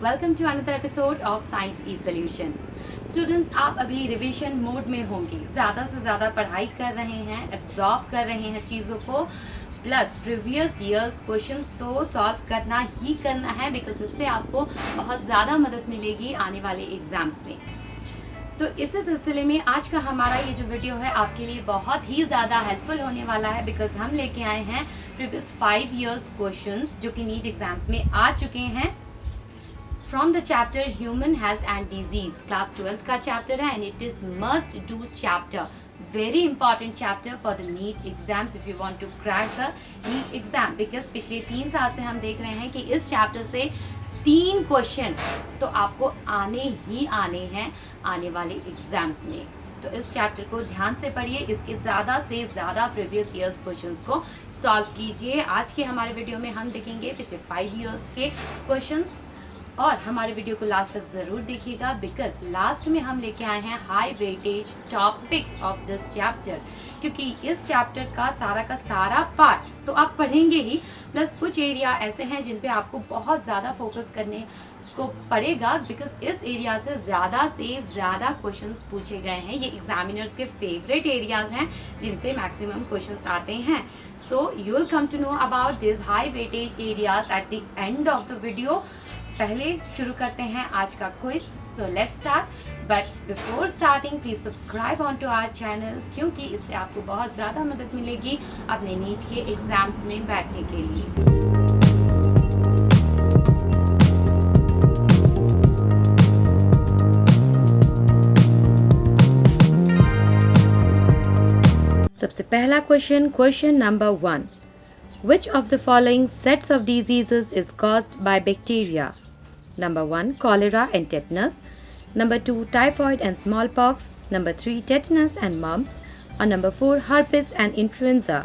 Welcome to another episode of science E solution. Students, आप अभी revision mode में होंगे, ज़्यादा से ज़्यादा पढ़ाई कर रहे हैं, एब्जॉर्ब कर रहे हैं चीज़ों को, प्लस प्रीवियस ईयर्स क्वेश्चंस तो सॉल्व करना ही करना है, बिकॉज इससे आपको बहुत ज़्यादा मदद मिलेगी आने वाले एग्जाम्स में। तो इसी सिलसिले में आज का हमारा ये जो वीडियो है आपके लिए बहुत ही ज़्यादा हेल्पफुल होने वाला है, बिकॉज हम लेके आए हैं प्रीवियस 5 ईयर्स क्वेश्चंस जो कि नीट एग्जाम्स में आ चुके हैं from the chapter human health and disease. Class 12th का चैप्टर है and it is must do chapter, very important chapter for the NEET exams if you want to crack the NEET exam, because पिछले 3 साल से हम देख रहे हैं कि इस चैप्टर से 3 क्वेश्चन तो आपको आने ही आने हैं आने वाले एग्जाम्स में। तो इस चैप्टर को ध्यान से पढ़िए, इसके ज़्यादा से ज़्यादा प्रीवियस ईयर्स क्वेश्चंस को सॉल्व कीजिए। आज के हमारे वीडियो में हम देखेंगे पिछले 5 ईयर्स के क्वेश्चंस, और हमारे वीडियो को लास्ट तक ज़रूर देखिएगा, बिकॉज लास्ट में हम लेके आए हैं high weightage topics of this chapter, क्योंकि इस चैप्टर का सारा पार्ट तो आप पढ़ेंगे ही, प्लस कुछ एरिया ऐसे हैं जिन पे आपको बहुत ज़्यादा फोकस करने को पड़ेगा, बिकॉज इस एरिया से ज़्यादा क्वेश्चंस पूछे गए हैं। ये एग्जामिनर्स के फेवरेट एरियाज हैं जिनसे मैक्सिमम क्वेश्चंस आते हैं। So you will come to know about this high weightage areas at the end of the video. पहले शुरू करते हैं आज का quiz, so let's start. But before starting please subscribe on to our channel, क्योंकि इससे आपको बहुत ज़्यादा मदद मिलेगी अपने नीट के एग्जाम्स में बैठने के लिए। सबसे पहला question number 1। Which of the following sets of diseases is caused by bacteria? Number 1, cholera and tetanus. Number 2, typhoid and smallpox. Number 3, tetanus and mumps. Or number 4, herpes and influenza.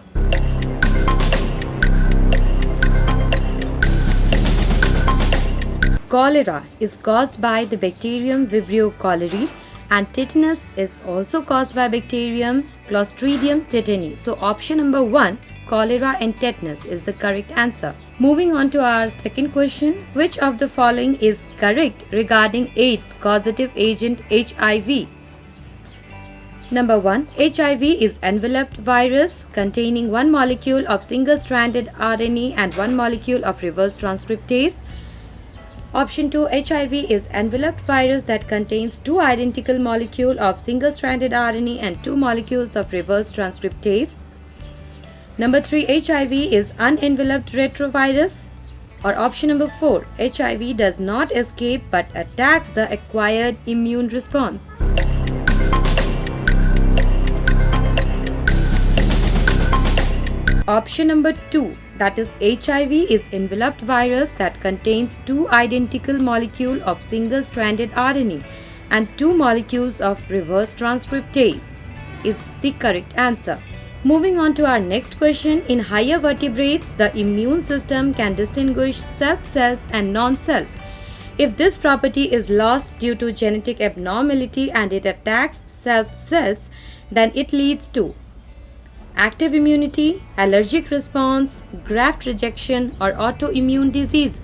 Cholera is caused by the bacterium Vibrio cholerae, and tetanus is also caused by bacterium Clostridium tetani. So option number 1, cholera and tetanus is the correct answer. Moving on to our second question. Which of the following is correct regarding AIDS causative agent HIV? Number 1, HIV is enveloped virus containing one molecule of single-stranded RNA and one molecule of reverse transcriptase. Option 2, HIV is enveloped virus that contains 2 identical molecules of single-stranded RNA and 2 molecules of reverse transcriptase. Number 3, HIV is unenveloped retrovirus. Or option number 4, HIV does not escape but attacks the acquired immune response. Option number 2, that is HIV is enveloped virus that contains 2 identical molecules of single-stranded RNA and 2 molecules of reverse transcriptase is the correct answer. Moving on to our next question. In higher vertebrates, the immune system can distinguish self cells and non-self. If this property is lost due to genetic abnormality and it attacks self cells, then it leads to active immunity, allergic response, graft rejection, or autoimmune disease.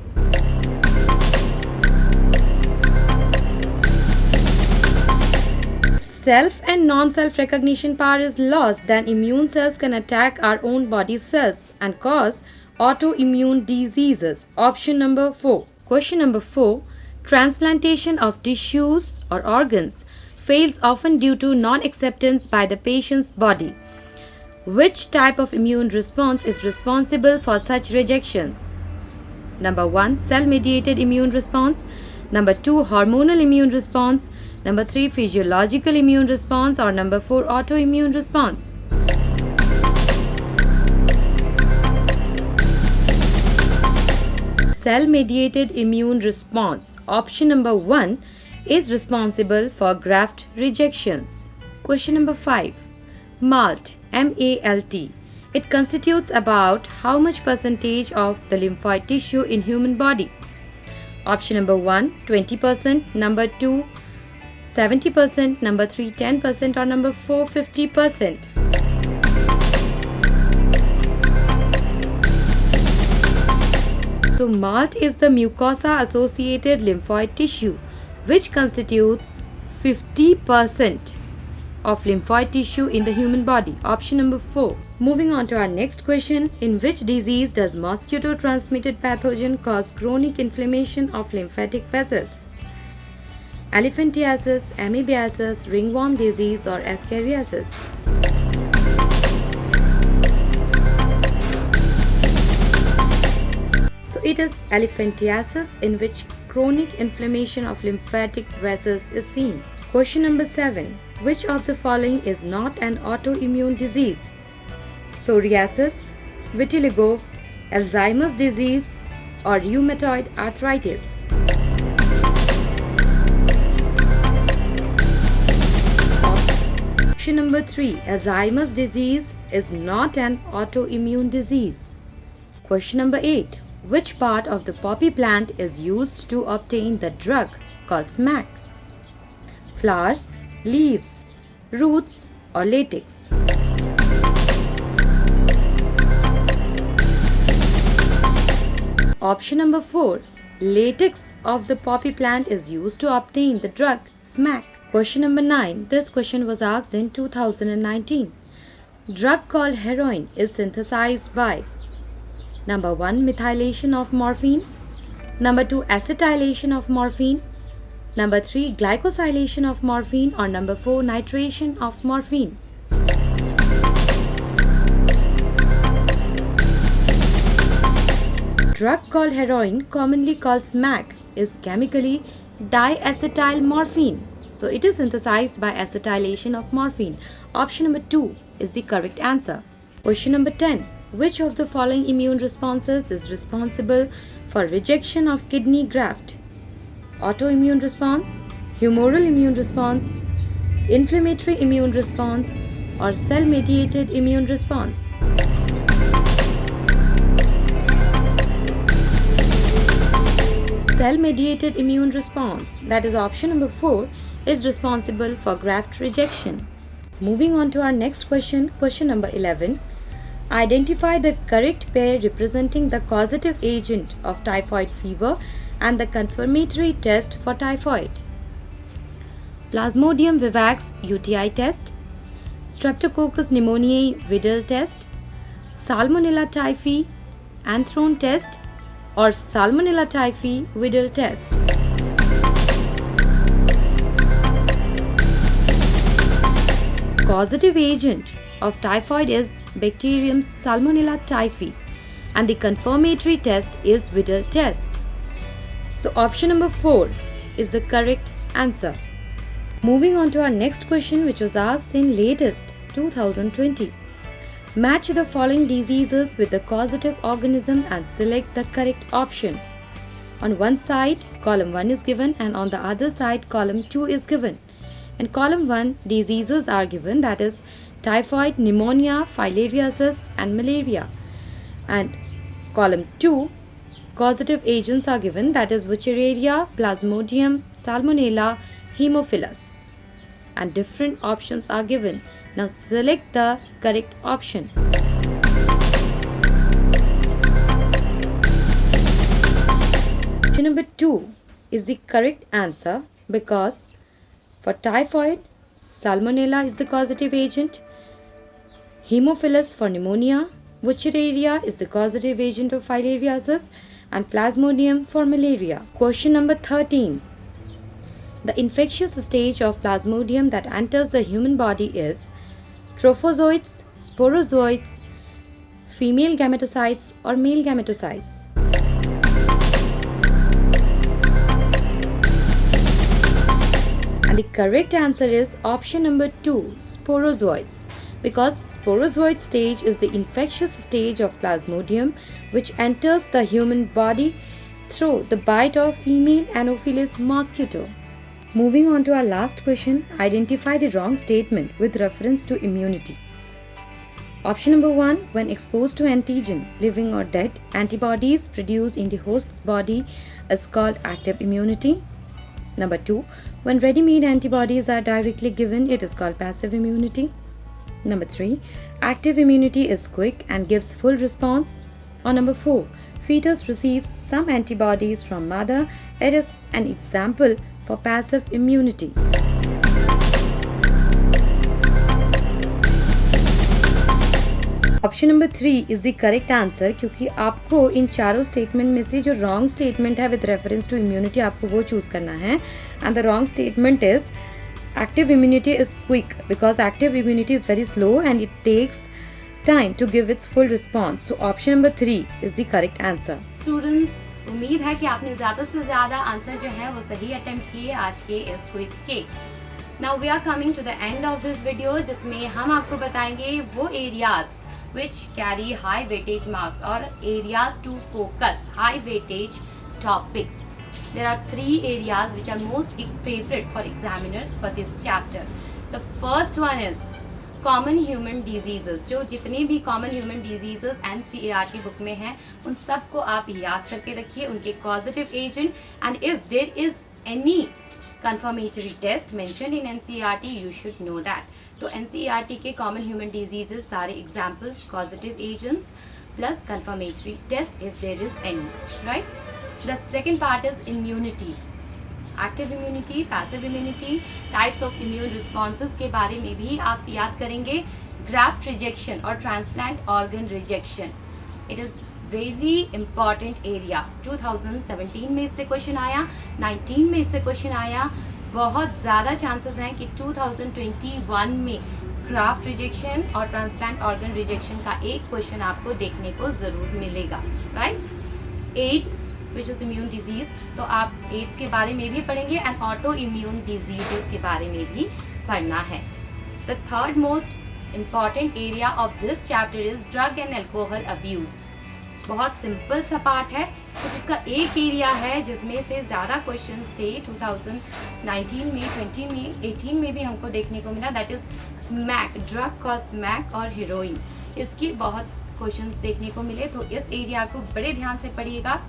Self and non-self recognition power is lost, then immune cells can attack our own body cells and cause autoimmune diseases. Option number 4. Question number 4. Transplantation of tissues or organs fails often due to non-acceptance by the patient's body. Which type of immune response is responsible for such rejections? Number 1, cell-mediated immune response. Number 2, hormonal immune response. Number 3, physiological immune response. Or number 4, autoimmune response. Cell-mediated immune response. Option number 1 is responsible for graft rejections. Question number 5. MALT, M-A-L-T. It constitutes about how much percentage of the lymphoid tissue in human body? Option number 1, 20%. Number 2, 70%, number 3, 10%, or number 4, 50%. So MALT is the mucosa associated lymphoid tissue which constitutes 50% of lymphoid tissue in the human body. Option number 4. Moving on to our next question. In which disease does mosquito transmitted pathogen cause chronic inflammation of lymphatic vessels? Elephantiasis, amoebiasis, ringworm disease or ascariasis? So it is elephantiasis, in which chronic inflammation of lymphatic vessels is seen. Question number 7. Which of the following is not an autoimmune disease? Psoriasis, vitiligo, Alzheimer's disease or rheumatoid arthritis? Option number 3. Alzheimer's disease is not an autoimmune disease. Question number 8. Which part of the poppy plant is used to obtain the drug called smack? Flowers, leaves, roots or latex? Option number 4. Latex of the poppy plant is used to obtain the drug smack. Question number 9. This question was asked in 2019. Drug called heroin is synthesized by number 1. Methylation of morphine, number 2. Acetylation of morphine, number 3. Glycosylation of morphine or number 4. Nitration of morphine? Drug called heroin, commonly called smack, is chemically diacetyl morphine. So it is synthesized by acetylation of morphine. Option number 2 is the correct answer. Question number 10. Which of the following immune responses is responsible for rejection of kidney graft? Autoimmune response, humoral immune response, inflammatory immune response or cell-mediated immune response? Cell-mediated immune response, that is option number 4, is responsible for graft rejection. Moving on to our next question, question number 11. Identify the correct pair representing the causative agent of typhoid fever and the confirmatory test for typhoid. Plasmodium vivax UTI test, Streptococcus pneumoniae Widal test, Salmonella typhi anthrone test or Salmonella typhi Widal test. Causative agent of typhoid is bacterium Salmonella typhi and the confirmatory test is Widal test. So option number 4 is the correct answer. Moving on to our next question, which was asked in latest 2020. Match the following diseases with the causative organism and select the correct option. On one side, column 1 is given and on the other side, column 2 is given. In column 1, diseases are given, that is typhoid, pneumonia, filariasis and malaria. And column 2, causative agents are given, that is Wuchereria, Plasmodium, Salmonella, Haemophilus. And different options are given. Now select the correct option. Option number 2 is the correct answer because for typhoid, Salmonella is the causative agent, Haemophilus for pneumonia, Wuchereria is the causative agent of filariasis and Plasmodium for malaria. Question number 13. The infectious stage of Plasmodium that enters the human body is trophozoites, sporozoites, female gametocytes or male gametocytes. And the correct answer is option number 2, sporozoites, because sporozoid stage is the infectious stage of Plasmodium which enters the human body through the bite of female Anopheles mosquito. Moving on to our last question, identify the wrong statement with reference to immunity. Option number 1, when exposed to antigen, living or dead, antibodies produced in the host's body is called active immunity. Number 2, when ready-made antibodies are directly given, it is called passive immunity. Number 3, active immunity is quick and gives full response. Or number 4, fetus receives some antibodies from mother. It is an example for passive immunity. Option number 3 is the correct answer, क्योंकि आपको इन चारों statement में से जो wrong statement है with reference to immunity आपको वो choose करना है. And the wrong statement is active immunity is quick because active immunity is very slow and it takes time to give its full response. So option number 3 is the correct answer. Students, उम्मीद है कि आपने ज्यादा से ज्यादा answer जो है वो सही अटेम्प्ट किए आज के इस क्विज के. Now we are coming to the end of this video, जिसमें हम आपको बताएंगे वो areas which carry high weightage marks or areas to focus, high weightage topics. There are 3 areas which are most favorite for examiners for this chapter. The first one is common human diseases. जो जितने भी common human diseases NCERT book में हैं उन सबको आप याद करके रखिए, उनके causative agent, and if there is any confirmatory test mentioned in NCERT you should know that. तो NCERT के common human diseases सारे examples, causative agents plus confirmatory test if there is any, right? The second part is immunity, active immunity, passive immunity, types of immune responses के बारे में भी आप याद करेंगे. graft rejection और transplant organ rejection, it is very important area. 2017 में इससे क्वेश्चन आया, 19 में इससे क्वेश्चन आया. बहुत ज़्यादा चांसेस हैं कि 2021 में ग्राफ्ट रिजेक्शन और ट्रांसप्लांट ऑर्गन रिजेक्शन का एक क्वेश्चन आपको देखने को ज़रूर मिलेगा, right. AIDS which is immune disease, तो आप एड्स के बारे में भी पढ़ेंगे एंड ऑटो इम्यून डिजीजेस के बारे में भी पढ़ना है. The third most important area of this chapter is drug and alcohol abuse. बहुत सिंपल सा पार्ट है, तो इसका एक एरिया है जिसमें से ज़्यादा क्वेश्चंस थे 2019 में, 20 में, 18 में भी हमको देखने को मिला. That is smack, drug called smack और हीरोइन. इसके बहुत क्वेश्चंस देखने को मिले, तो इस एरिया को बड़े ध्यान से पढ़िएगा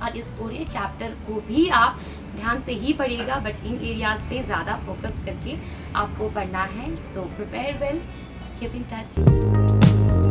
और इस पूरे चैप्टर को भी आप ध्यान से ही पढ़िएगा, बट इन एरियाज पे ज़्यादा फोकस करके आपको पढ़ना है. So prepare well, keep in touch.